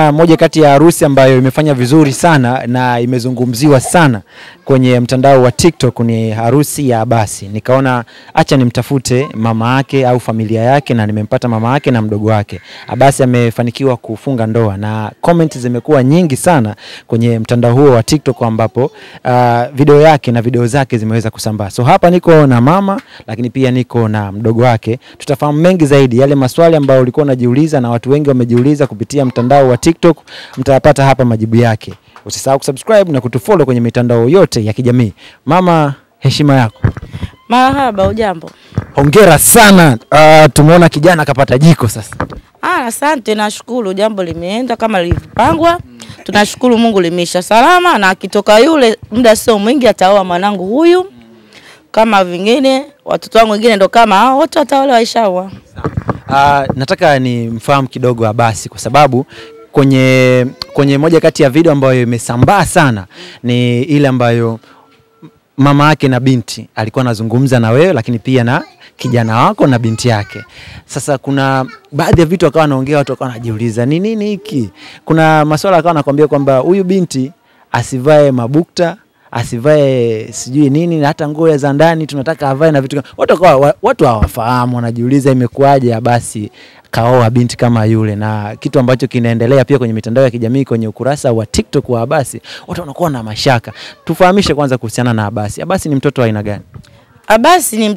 Moja kati ya harusi ambayo imefanya vizuri sana na imezungumziwa sana kwenye mtandao wa TikTok ni harusi ya Abasi. Nikaona acha nimtafute mama yake au familia yake, na nimempata mama yake na mdogo wake. Abasi amefanikiwa kufunga ndoa na comment zimekuwa nyingi sana kwenye mtandao huo wa TikTok ambapo video yake na video zake zimeweza kusambaa. So hapa niko na mama lakini pia niko na mdogo wake. Tutafahamu mengi zaidi, yale maswali ambayo ulikuwa unajiuliza na watu wengi wamejiuliza kupitia mtandao wa TikTok, mtayapata hapa majibu yake. Usisahau kusubscribe na kutufollow kwenye mitandao yote ya kijamii. Mama, heshima yako. Marhaba, ujambo? Hongera sana. Tumeona kijana kapata jiko sasa. Asante, nashukuru, jambo limeenda kama lilivyopangwa. Tunashukuru Mungu limeisha salama, na akitoka yule muda sio mwingi ataoa mwanangu huyu. Kama vingine watoto wangu wengine ndo kama hao wote wataolewa inshallah. Nataka ni mfahamu kidogo Abasi kwa sababu kwenye moja kati ya video ambayo imesambaa sana ni ile ambayo mama yake na binti alikuwa anazungumza na wewe, lakini pia na kijana wako na binti yake. Sasa kuna baadhi ya vitu akawa anaongea, watu wakawa wanajiuliza ni nini hiki. Kuna masuala akawa anakuambia kwamba huyu binti asivae mabukta, asivae sijui nini, na hata nguo za ndani tunataka avae na vitu. Watu hawafahamu, wanajiuliza imekuaje Abasi kaoa binti kama yule, na kitu ambacho kinaendelea pia kwenye mitandao ya kijamii kwenye ukurasa wa TikTok wa Abasi. Watu wanakuwa na mashaka. Tufahamishe kwanza kuhusiana na Abasi. Abasi ni mtoto wa aina gani? Abasi ni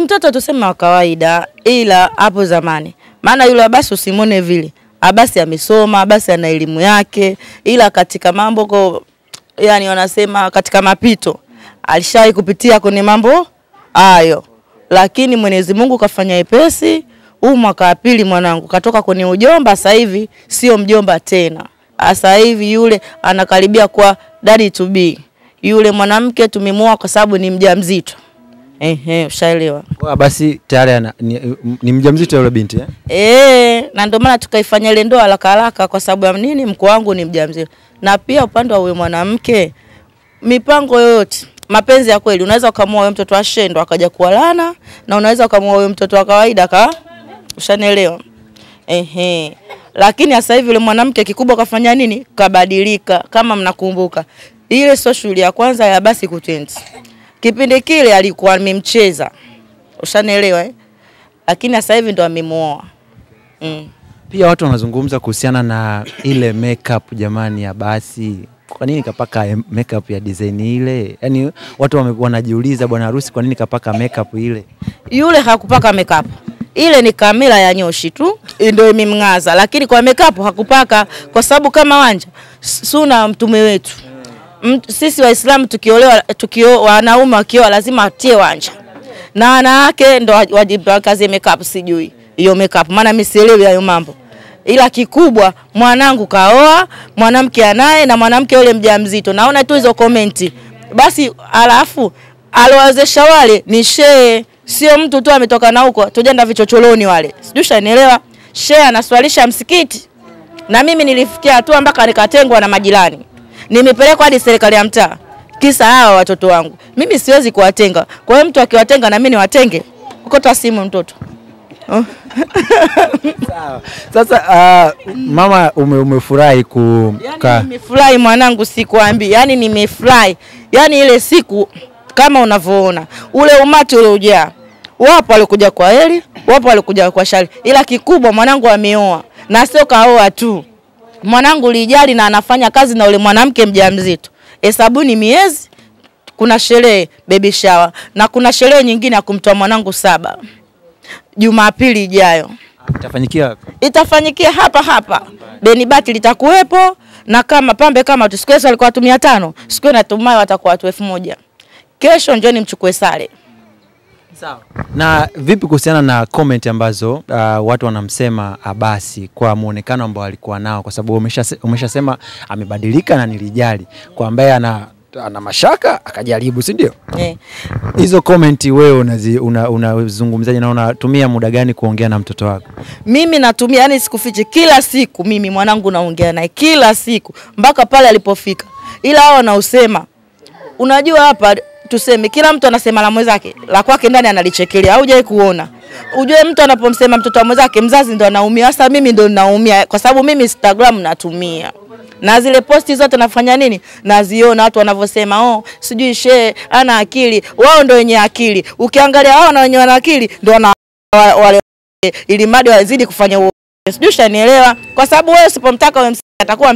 mtoto tuseme wa kawaida, ila hapo zamani. Maana yule Abasi usimone vile. Abasi amesoma, Abasi ana elimu yake, ila katika mambo yani wanasema katika mapito alishawahi kupitia kwenye mambo hayo, lakini Mwenyezi Mungu kafanya epesi. Huu mwaka wa pili mwanangu katoka kwenye ujomba, sasa hivi sio mjomba tena. Sasa hivi yule anakaribia kwa daddy to be. Yule mwanamke tumemuoa kwa sababu ni mjamzito. Ushaelewa. Kwa basi tayari ni mjamzito yule binti na ndio maana tukaifanya ile ndoa haraka kwa sababu ya nini? Mko wangu ni mjamzito. Na pia upande wa wewe mwanamke, mipango yote, mapenzi ya kweli, unaweza ukamwoa wewe mtoto wa shendo akaja kualana, na unaweza ukamwoa wewe mtoto wa kawaida ushanielewa. Lakini sasa hivi yule mwanamke kikubwa kafanya nini? Kabadilika. Kama mnakumbuka ile sio shughuli ya kwanza ya Abasi kutendi. Kipindi kile alikuwa amemcheza. Ushanielewa Lakini sasa hivi ndo amemuoa. Pia watu wanazungumza kuhusiana na ile makeup jamani ya Abasi. Kwa nini kapaka makeup ya design ile? Yaani watu wanajiuliza bwana harusi kwa nini kapaka makeup ile? Yule hakupaka makeup. Ile ni kamera ya nyoshi tu ndio imemngaza, lakini kwa makeup hakupaka kwa sababu kama wanja suna mtume wetu. Sisi Waislamu tukiolewa wanaume wakioa lazima atie wanja. Na wanawake ndo wajibu kazi makeup, sijui hiyo makeup maana mimi sielewi hayo mambo. Ila kikubwa mwanangu kaoa, mwanamke anaye na mwanamke yule mjamzito. Naona tu hizo komenti. Basi alafu alowezesha wale ni shehe, sio mtu tu ametoka na huko tujenda vichocholoni wale. Sijui shanielewa. Shehe anaswalisha msikiti. Na mimi nilifikia tu mpaka nikatengwa na majirani. Nimepelekwa hadi serikali ya mtaa. Kisa hao watoto wangu. Mimi siwezi kuwatenga. Kwa hiyo mtu akiwatenga na mimi niwatenge. Uko tu simu mtoto. Sasa mama umefurahi yani nimefurahi mwanangu, sikuambii. Yani nimefurahi. Yani ile siku kama unavyoona ule umati ule ujaa. Wapo walikuja kwa heri, wapo walikuja kwa shari. Ila kikubwa mwanangu ameoa. Na sio kaoa tu. Mwanangu lijali na anafanya kazi na ule mwanamke mjamzito. Hesabuni miezi, kuna sherehe baby shower na kuna sherehe nyingine ya kumtoa mwanangu 7 Jumapili ijayo. Itafanyikia hapa. Benibati litakuwepo, na kama pambe kama tusikwesa alikuwa watu 500, siku natumai watakuwa watu 1000. Kesho njoni mchukue sare. Sawa. Na vipi kuhusiana na comment ambazo watu wanamsema Abasi kwa muonekano ambao alikuwa nao, kwa sababu umeshasema amebadilika na nilijali kwa ambaye ana mashaka akajaribu, si ndio? Hizo comment wewe unazungumzaje na unatumia muda gani kuongea na mtoto wako? Mimi natumia, yani sikufiche, kila siku mimi mwanangu naongea naye kila siku mpaka pale alipofika. Ila hao wanaosema unajua hapa tuseme kila mtu anasema la mwenzake, la kwake ndani analichekelea. Haujawahi kuona? Ujue mtu anapomsema mtoto wa mwenzake, mzazi ndo anaumia. Sasa mimi ndo ninaumia kwa sababu mimi Instagram natumia. Na zile posti zote nafanya nini? Naziona watu wanavyosema, sijui shehe ana akili. Wao ndo wenye akili. Ukiangalia wao na wenye wana akili ndo wale ili madi wazidi kufanya huo. Sijui shanielewa. Kwa sababu wewe usipomtaka wewe atakuwa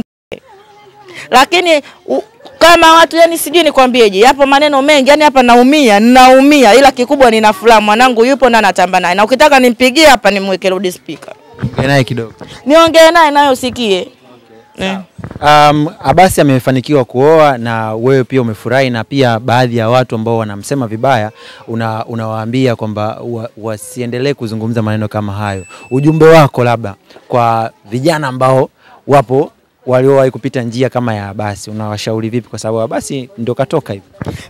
lakini kama watu yani sijui nikwambieje, yapo maneno mengi yani hapa naumia ila kikubwa nina furaha mwanangu yupo na natamba naye. Na ukitaka nimpigie hapa nimweke loud speaker. Ongea naye kidogo. Niongee naye nayo usikie. Abasi amefanikiwa kuoa na wewe pia umefurahi, na pia baadhi ya watu ambao wanamsema vibaya unawaambia kwamba wasiendelee kuzungumza maneno kama hayo. Ujumbe wako labda kwa vijana ambao wapo waliowahi kupita njia kama ya Abasi, unawashauri vipi kwa sababu Abasi ndio katoka hivi?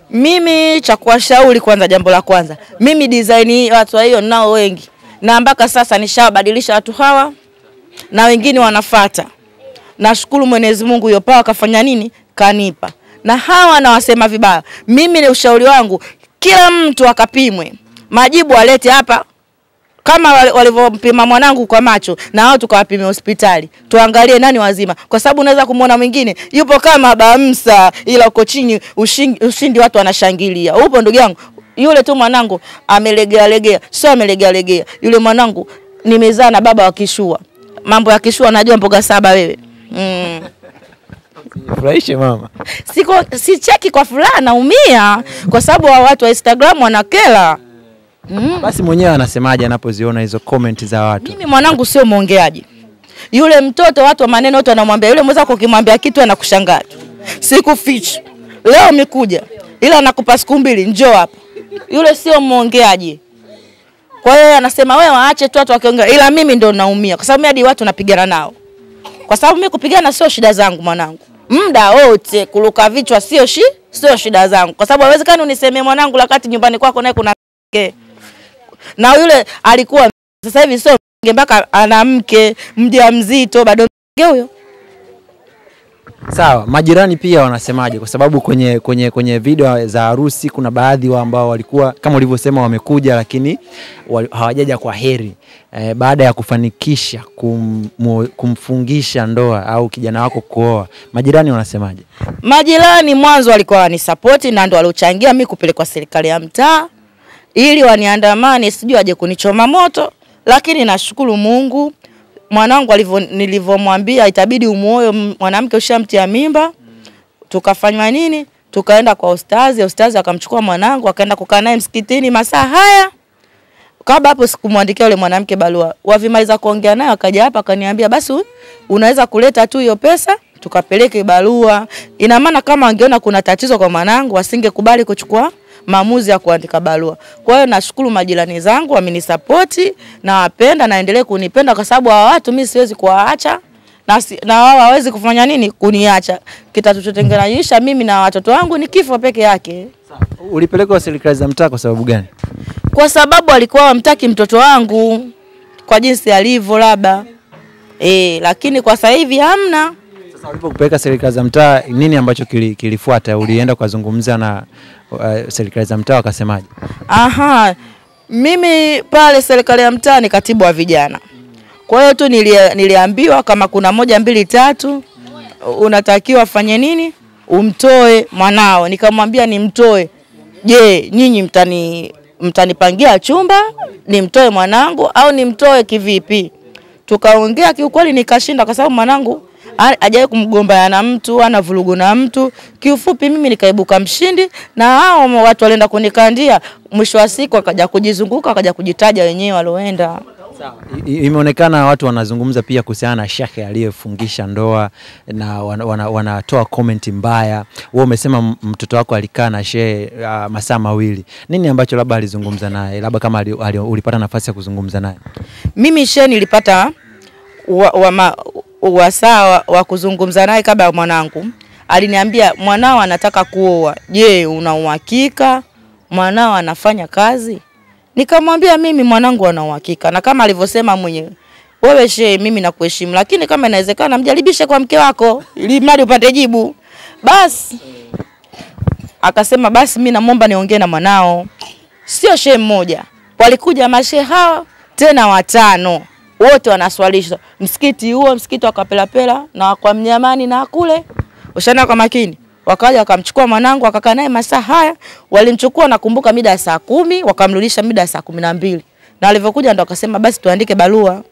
Mimi cha kuwashauri kwanza, jambo la kwanza, mimi design hii watu hiyo nao wengi na mpaka sasa nishabadilisha watu hawa na wengine wanafuata. Nashukuru Mwenyezi Mungu hiyo pawa kafanya nini? Kanipa. Na hawa na wasema vibaya, mimi ni ushauri wangu kila mtu akapimwe. Majibu alete hapa kama walivyompima mwanangu kwa macho, na hao tukawapime hospitali. Tuangalie nani wazima, kwa sababu unaweza kumuona mwingine yupo kama Bamsa ila uko chini ushindi watu wanashangilia. Upo ndugu yangu, yule tu mwanangu amelegea, sio amelegea. Yule mwanangu nimezaa na baba wa kishua. Mambo ya kishua najua mboga saba wewe. Furahishe mama. Si cheki kwa furaha, naumia kwa sababu watu wa Instagram wanakela. Basi mwenyewe anasemaje anapoziona hizo comment za watu? Mimi mwanangu sio muongeaji. Yule mtoto watu wa maneno wote wanamwambia, yule mwenzako ukimwambia kitu anakushangaa tu. Sikufichi. Leo umekuja ila nakupa siku 2 njoo hapa. Yule sio muongeaji. Kwa hiyo anasema wewe waache tu watu wakiongea, ila mimi ndo naumia kwa sababu hadi watu napigana nao. Kwa sababu mimi kupigana sio shida zangu mwanangu. Muda wote kuruka vichwa sio shida zangu. Kwa sababu haiwezekani unisemee mwanangu wakati nyumbani kwako naye kuna na yule alikuwa sasa hivi sio mpaka ana mke mjamzito bado huyo. Sawa, majirani pia wanasemaje? Kwa sababu kwenye video za harusi kuna baadhi wa ambao walikuwa kama ulivyosema wamekuja lakini hawajaja kwa heri. Baada ya kufanikisha kumfungisha ndoa au kijana wako kuoa, majirani wanasemaje? Majirani mwanzo walikuwa wanisupport na ndo waliochangia mimi kupelekwa serikali ya mtaa ili waniandamane sijui aje kunichoma moto, lakini nashukuru Mungu mwanangu nilivyomwambia itabidi umuoe mwanamke ushamtia mimba. Tukafanywa nini? Tukaenda kwa ustazi akamchukua mwanangu akaenda kukaa naye msikitini masaa haya. Kabla hapo sikumwandikia yule mwanamke barua. Wavimaliza kuongea naye akaja hapa akaniambia basi unaweza kuleta tu hiyo pesa tukapeleke barua. Ina maana kama angeona kuna tatizo kwa mwanangu asingekubali kuchukua maamuzi ya kuandika barua. Kwa hiyo nashukuru majirani zangu wamenisupport na wapenda naendelee kunipenda kwa sababu hawa watu mimi siwezi kuwaacha na wao hawezi kufanya nini kuniacha. Kitatutenganisha mimi na watoto wangu ni kifo peke yake. Ulipelekwa serikali za mtaa kwa sababu gani? Kwa sababu alikuwa wamtaki mtoto wangu kwa jinsi alivyo labda. Lakini kwa sasa hivi hamna. Sasa ulipopeleka serikali za mtaa nini ambacho kilifuata? Ulienda kuzungumza na serikali za mtaa wakasemaje? Mimi pale serikali ya mtaa ni katibu wa vijana. Kwa hiyo tu niliambiwa kama kuna 1 2 3 unatakiwa fanye nini? Umtoe mwanao. Nikamwambia nimtoe. Je, nyinyi mtanipangia chumba nimtoe mwanangu au nimtoe kivipi? Tukaongea kiukweli nikashinda kwa sababu mwanangu hajawahi kumgombana na mtu, ana vurugu na mtu. Kiufupi mimi nikaibuka mshindi na hao watu walienda kunikandia, mwisho wa siku akaja kujizunguka akaja kujitaja wenyewe walioenda. Sawa. Imeonekana watu wanazungumza pia kuhusiana na shekhe aliyefungisha ndoa na wanatoa comment mbaya. Wewe umesema mtoto wako alikaa na shehe masaa 2. Nini ambacho labda alizungumza naye? Labda kama ulipata nafasi ya kuzungumza naye. Mimi shehe nilipata wasaa wa kuzungumza naye kabla ya mwanangu. Aliniambia mwanao anataka kuoa. Je, una uhakika mwanao anafanya kazi? Nikamwambia mimi mwanangu ana uhakika na kama alivyosema mwenyewe. Wewe shehe mimi nakuheshimu lakini kama inawezekana mjaribishe kwa mke wako ili mradi upate jibu. Basi akasema basi mimi namuomba niongee na mwanao. Sio shehe mmoja, walikuja mashehe hawa tena 5, wote wanaswalisha msikiti huo, msikiti wa Kapelapela na kwa Mnyamani na kule. Ushana kwa makini. Wakaja wakamchukua mwanangu akakaa naye masaa haya, walimchukua nakumbuka mida ya saa 10, wakamrudisha mida ya saa 12. Na alivyokuja ndo akasema basi tuandike barua.